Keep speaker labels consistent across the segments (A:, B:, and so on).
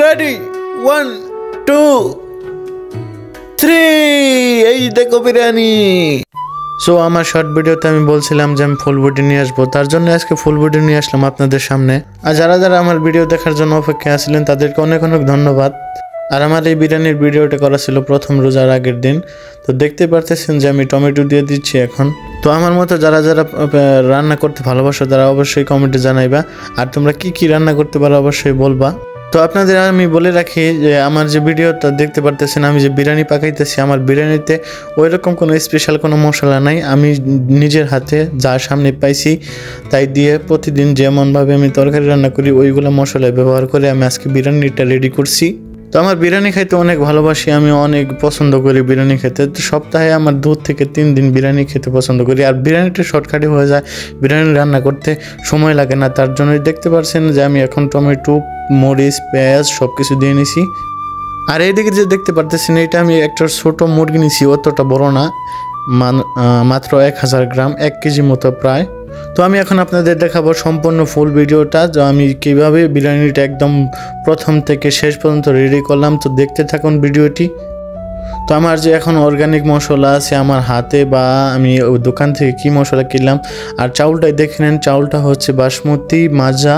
A: Ready 1 2 3 এই দেখো biryani. So আমার শর্ট ভিডিওতে আমি বলছিলাম যে আমি ফুল ভিডিও নিয়ে আসবো, তার জন্য আজকে ফুল ভিডিও নিয়ে আসলাম আপনাদের সামনে। আর যারা যারা আমার ভিডিও দেখার জন্য অপেক্ষায় আছিলেন তাদেরকে অনেক অনেক ধন্যবাদ। আর আমার এই বিরিয়ানির ভিডিওটা করা ছিল প্রথম রোজার আগের দিন। তো দেখতে পারতেছেন যে আমি টমেটো দিয়ে দিচ্ছি এখন। তো আমার মতো যারা যারা রান্না করতে ভালোবাসো তারা অবশ্যই কমেন্টে জানাইবা, আর তোমরা কি কি রান্না করতে পারো অবশ্যই বলবা। তো আপনাদের আমি বলে রাখি যে আমার যে ভিডিওটা দেখতে পারতেছেন, আমি যে বিরিয়ানি পাকাইতেছি, আমার বিরিয়ানিতে ওই রকম কোনো স্পেশাল কোনো মশলা নাই। আমি নিজের হাতে যা সামনে পাইছি তাই দিয়ে প্রতিদিন যেমনভাবে আমি তরকারি রান্না করি ওইগুলো মশলা ব্যবহার করে আমি আজকে বিরিয়ানিটা রেডি করছি। তো আমার বিরিয়ানি খাইতে অনেক ভালোবাসি, আমি অনেক পছন্দ করি বিরিয়ানি খেতে। তো সপ্তাহে আমার 2 থেকে 3 দিন বিরিয়ানি খেতে পছন্দ করি। আর বিরিয়ানিটা শর্টকাটে হয়ে যায়, বিরিয়ানি রান্না করতে সময় লাগে না। তার জন্যই দেখতে পাচ্ছেন যে আমি এখন টমেটো, মরিচ, পেঁয়াজ সব কিছু দিয়ে নিছি। আর এইদিকে যে দেখতে পারতেছেন এটা আমি একটা ছোটো মুরগি নিছি, অতটা বড় না, মাত্র 1000 গ্রাম, 1 কেজি মতো প্রায়। তো আমি এখন আপনাদের দেখাবো সম্পূর্ণ ফুল ভিডিওটা, যে আমি কীভাবে বিরিয়ানিটা একদম প্রথম থেকে শেষ পর্যন্ত রেডি করলাম। তো দেখতে থাকুন ভিডিওটি। তো আমার যে এখন অর্গানিক মশলা আছে আমার হাতে, বা আমি ওই দোকান থেকে কি মশলা কিনলাম। আর চাউলটাই দেখে নেন, চাউলটা হচ্ছে বাসমতি মাজা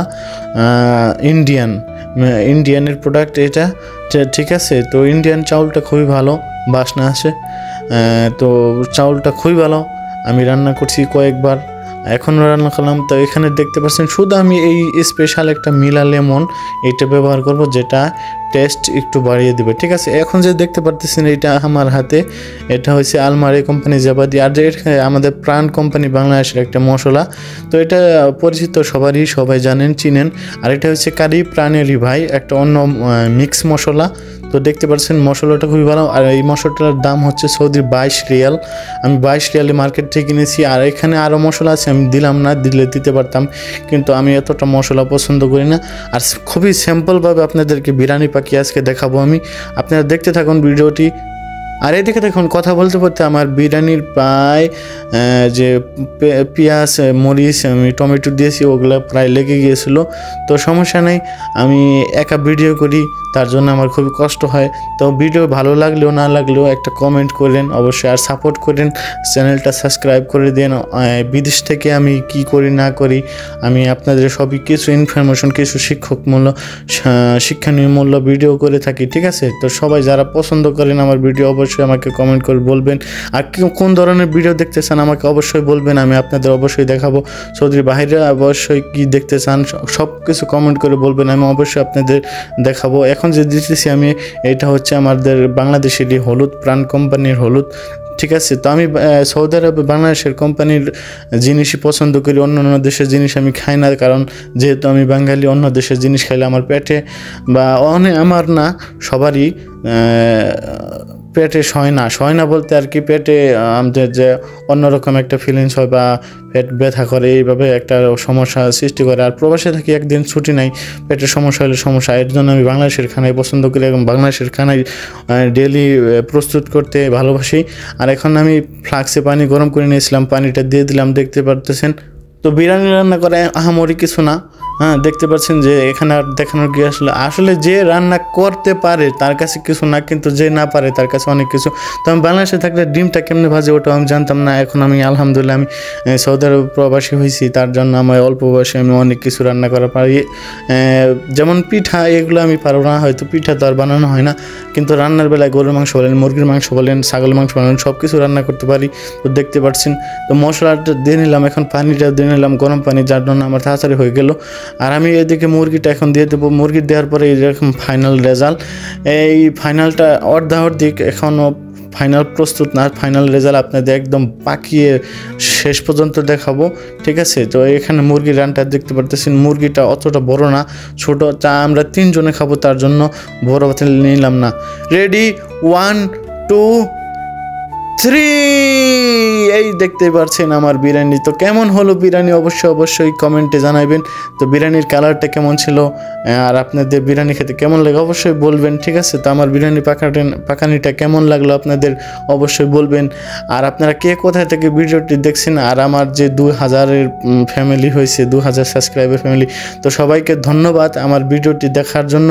A: ইন্ডিয়ানের প্রোডাক্ট এটা, ঠিক আছে। তো ইন্ডিয়ান চাউলটা খুবই ভালো, বাসনা আসে। তো চাউলটা খুবই ভালো, আমি রান্না করছি কয়েকবার, এখনও রান্না করলাম। তো এখানে দেখতে পাচ্ছেন শুধু আমি এই স্পেশাল একটা মিলা লেমন এটা ব্যবহার করব, যেটা টেস্ট একটু বাড়িয়ে দেবে, ঠিক আছে। এখন যে দেখতে পারতেছেন এটা আমার হাতে, এটা হচ্ছে আলমারি কোম্পানি জাবাদি। আর যে আমাদের প্রাণ কোম্পানি বাংলাদেশের একটা মশলা, তো এটা পরিচিত সবাই জানেন, চিনেন। আর এটা হচ্ছে কারি প্রাণেরই ভাই, একটা অন্য মিক্স মশলা। তো দেখতে পাচ্ছেন মশলাটা খুবই ভালো। আর এই মশলাটার দাম হচ্ছে সৌদির 22 রিয়াল, আমি 22 রিয়ালে মার্কেট থেকে কিনেছি। আর এখানে আরও মশলা আছে, আমি দিলাম না, দিতে পারতাম, কিন্তু আমি এতটা মশলা পছন্দ করি না। আর খুবই সিম্পলভাবে আপনাদেরকে বিরিয়ানি পাকিয়ে আজকে দেখাবো আমি, আপনারা দেখতে থাকুন ভিডিওটি। আর এদিকে দেখুন কথা বলতে বলতে আমার বিরিয়ানির প্রায় যে পেঁয়াজ, মরিচ, আমি টমেটো দিয়েছি ওগুলো প্রায় লেগে গিয়েছিলো। তো সমস্যা নেই, আমি একা ভিডিও করি, তার জন্য আমার খুবই কষ্ট হয়। তো ভিডিও ভালো লাগলেও না লাগলেও একটা কমেন্ট করেন অবশ্যই, আর সাপোর্ট করেন, চ্যানেলটা সাবস্ক্রাইব করে দেন। বিদেশ থেকে আমি কি করি না করি আমি আপনাদের সবই কিছু ইনফরমেশন, কিছু শিক্ষণীয় মূল্য ভিডিও করে থাকি, ঠিক আছে। তো সবাই যারা পছন্দ করেন আমার ভিডিও অবশ্যই আমাকে কমেন্ট করে বলবেন, আর কোন ধরনের ভিডিও দেখতে চান আমাকে অবশ্যই বলবেন, আমি আপনাদের অবশ্যই দেখাবো। সৌদির বাইরে অবশ্যই কি দেখতে চান সব কিছু কমেন্ট করে বলবেন, আমি অবশ্যই আপনাদের দেখাবো। এখন যে দিতেছি আমি, এটা হচ্ছে আমাদের বাংলাদেশেরই হলুদ, প্রাণ কোম্পানির হলুদ, ঠিক আছে। তো আমি সৌদি আরবে বাংলাদেশের কোম্পানির জিনিসই পছন্দ করি, অন্য দেশের জিনিস আমি খাই না, কারণ যেহেতু আমি বাঙালি, অন্য দেশের জিনিস খাইলে আমার পেটে, বা আমার না সবারই পেটে সয় না বলতে আর কি, পেটে আমাদের যে অন্যরকম একটা ফিলিংস হয় বা পেট ব্যথা করে, এইভাবে একটা সমস্যা সৃষ্টি করে। আর প্রবাসে থাকি, একদিন ছুটি নাই, পেটের সমস্যা হলে সমস্যা, এর জন্য আমি বাংলাদেশের খানাই পছন্দ করি এবং বাংলাদেশের খানাই ডেলি প্রস্তুত করতে ভালোবাসি। আর এখন আমি ফ্লাক্সে পানি গরম করে নিয়েছিলাম, পানিটা দিয়ে দিলাম, দেখতে পারতেছেন। তো বিরিয়ানি রান্না করে আহামরি কিছু না, হ্যাঁ দেখতে পাচ্ছেন যে এখানে আর দেখানোর কি আসলে যে রান্না করতে পারে তার কাছে কিছু না, কিন্তু যে না পারে তার কাছে অনেক কিছু। তো আমি বাংলাদেশে থাকলে ডিমটা কেমনে ভাজে ওটাও আমি জানতাম না, এখন আমি আলহামদুলিল্লাহ আমি সৌদি আরব প্রবাসী হয়েছি, তার জন্য আমার অল্প বয়সে আমি অনেক কিছু রান্না করা পারি। যেমন পিঠা, এগুলো আমি পারবো না, হয়তো পিঠা তো আর বানানো হয় না, কিন্তু রান্নার বেলায় গরুর মাংস বলেন, মুরগির মাংস বলেন, ছাগল মাংস বলেন, সব কিছু রান্না করতে পারি। তো দেখতে পাচ্ছেন, তো মশলাটা দিয়ে নিলাম, এখন পানিটা দিয়ে নিলাম গরম পানি, যার জন্য আমার তাড়াতাড়ি হয়ে গেল। আর আমি এদিকে মুরগিটা এখন দিয়ে দেবো, মুরগি দেওয়ার পরে এরকম ফাইনাল রেজাল্ট, এই ফাইনালটা অর্ধেক এখনও ফাইনাল প্রস্তুত না, ফাইনাল রেজাল্ট আপনাদের একদম পাকিয়ে শেষ পর্যন্ত দেখাবো, ঠিক আছে। তো এখানে মুরগির রানটা দেখতে পারতেছেন, মুরগিটা অতটা বড় না, ছোটো, চা আমরা 3 জনে খাবো, তার জন্য বড় পাতিল নিলাম না। রেডি 1 2 এই দেখতে পাচ্ছেন আমার বিরিয়ানি। তো কেমন হলো বিরিয়ানি অবশ্যই কমেন্টে জানাবেন। তো বিরিয়ানির কালারটা কেমন ছিল আর আপনাদের বিরিয়ানি খেতে কেমন লাগে অবশ্যই বলবেন, ঠিক আছে? তো আমার বিরিয়ানি পাকানিটা কেমন লাগলো আপনাদের অবশ্যই বলবেন। আর আপনারা কে কোথায় থেকে ভিডিওটি দেখছেন, আর আমার যে 2000-এর ফ্যামিলি হয়েছে, 2000 সাবস্ক্রাইবার ফ্যামিলি, তো সবাইকে ধন্যবাদ আমার ভিডিওটি দেখার জন্য।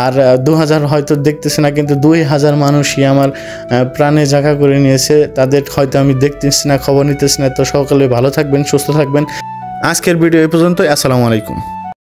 A: আর 2000 হয়তো দেখতেছে না, কিন্তু 2000 মানুষই আমার প্রাণে জায়গা করে নিয়েছে। তাদের হয়তো আমি দেখতেছি না, খবর নিতেছি না। তো সকলে ভালো থাকবেন, সুস্থ থাকবেন। আজকের ভিডিও এই পর্যন্ত। আসসালামু আলাইকুম।